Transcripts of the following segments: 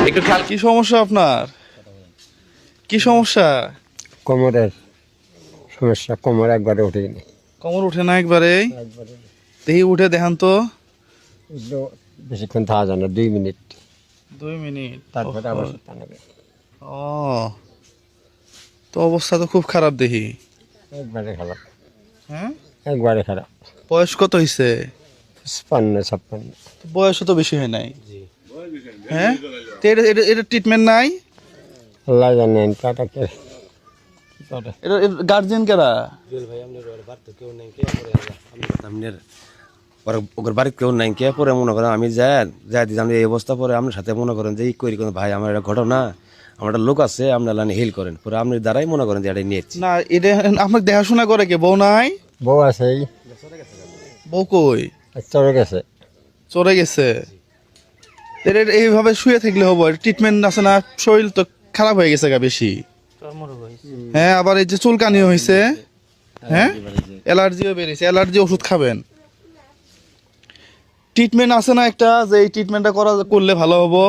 একটু খেয়াল। কি সমস্যা আপনার? কি সমস্যা? কোমরের সমস্যা, কোমর একবারে উঠেনি। কোমর উঠে না একবারে? দেখি উঠে দেখান তো। বেশিক্ষণ থাকা যায় না, 2 মিনিট, 2 মিনিট। তারপরে আবার সুতা নেবে। ও, তো অবস্থা তো খুব খারাপ দেখি। একবারে খারাপ, হ্যাঁ, একবারে খারাপ। বয়স কত হয়েছে? 56। বয়সও তো বেশি হয় নাই। হ্যাঁ, তো এটা ট্রিটমেন্ট নাই? আল্লাহ জানেন কাটাকে। এটা গার্জিয়ান কারা? ওর বাড়িতে কেউ নাই কে পরে মনে করেন আমি যাই দিলাম এই অবস্থা পরে আপনার সাথে মনে করেন যে ই করি ভাই আমার একটা ঘটনা, আমার একটা লোক আছে আপনার হিল করেন পরে আপনি দ্বারাই মনে করেন যে এটা নিয়েছি। না, এটা আপনার দেখাশোনা করে কে? বউ নাই? বউ আছে, বউ কই? চলে গেছে। চলে গেছে? এইভাবে শুয়ে থাকলে হবো? ট্রিটমেন্ট আছে না? শরীর তো খারাপ হয়ে গেছে গা বেশি। হ্যাঁ, আবার এই যে চুলকানিও হয়েছে। হ্যাঁ, অ্যালার্জিও বেরিয়েছে। অ্যালার্জি ওষুধ খাবেন। ট্রিটমেন্ট আছে না একটা, যে এই ট্রিটমেন্টটা করলে ভালো হবো?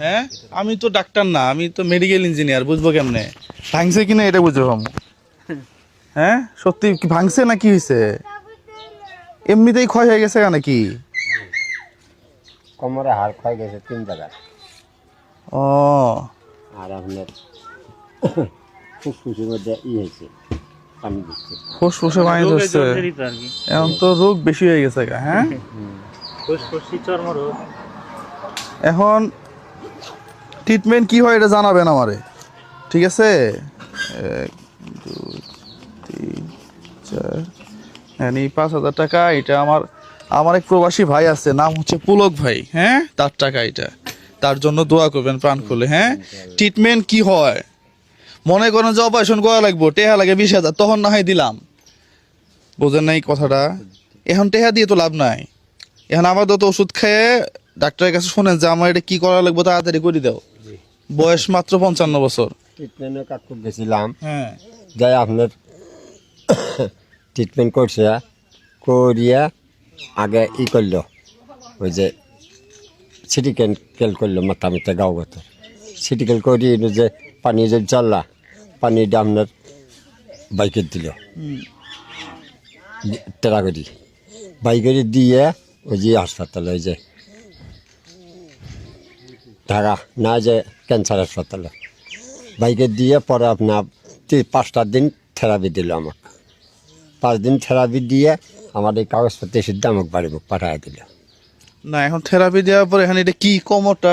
হ্যাঁ, আমি তো ডাক্তার না, আমি তো মেডিকেল ইঞ্জিনিয়ার, বুঝবো কেমনে ভাঙছে কিনা এটা বুঝবো। হ্যাঁ, সত্যি কি ভাঙছে না কি হয়েছে? এমনিতেই ক্ষয় হয়ে গেছে নাকি? কোমরে হাড় ক্ষয় গেছে 3 জায়গায়। ও, আর আপনার ফুসফুসের মধ্যে হয়েছে, পানি দিচ্ছে। ফুসফুসে পানি ধরছে। এখন তো রোগ বেশি হয়ে গেছে গা। হ্যাঁ, এখন ট্রিটমেন্ট কি হয় এটা জানাবেন আমারে, ঠিক আছে? 1 2 3 4, হ্যাঁ, এই 5,000 টাকা। এটা আমার এক প্রবাসী ভাই আছে, নাম হচ্ছে পুলক ভাই। হ্যাঁ, তার টাকা এটা। তার জন্য দোয়া করবেন প্রাণ খুলে। হ্যাঁ, ট্রিটমেন্ট কি হয় মনে করেন যে অপারেশন করা লাগবো, টেহা লাগে 20,000, তখন না হয় দিলাম। বোঝেন নাই কথাটা? এখন টেহা দিয়ে তো লাভ নাই। এখন আমাদের তো ওষুধ খেয়ে ডাক্তারের কাছে শোনেন যে আমার এটা কি করা লাগবে, তাড়াতাড়ি করে দাও। বয়স মাত্র 55 বছর। ট্রিটমেন্টে কাকু গেছিলাম, হ্যাঁ, যাই আপনার ট্রিটমেন্ট করছে, করিয়া আগে করলো, ওই যে সিটি ক্যাল করলো মাথা মিথা গাও গত সিটি ক্যাল করিয়ে যে পানি যে জ্বালা, পানিটা আপনার বাইকের দিল টেরা করি, বাইকের দিয়ে ওই যে হাসপাতালে, ওই যে ঢাকা না, যে ক্যান্সার হাসপাতালে বাইকে দিয়ে পরে আপনার 5টা দিন থেরাপি দিল আমাকে। 5 দিন থেরাপি দিয়ে আমার এই কাগজপত্র সিদ্ধ আমাকে বাড়ি পাঠায় দিল। না, এখন থেরাপি দেওয়ার পরে এখানে এটা কি কোমরটা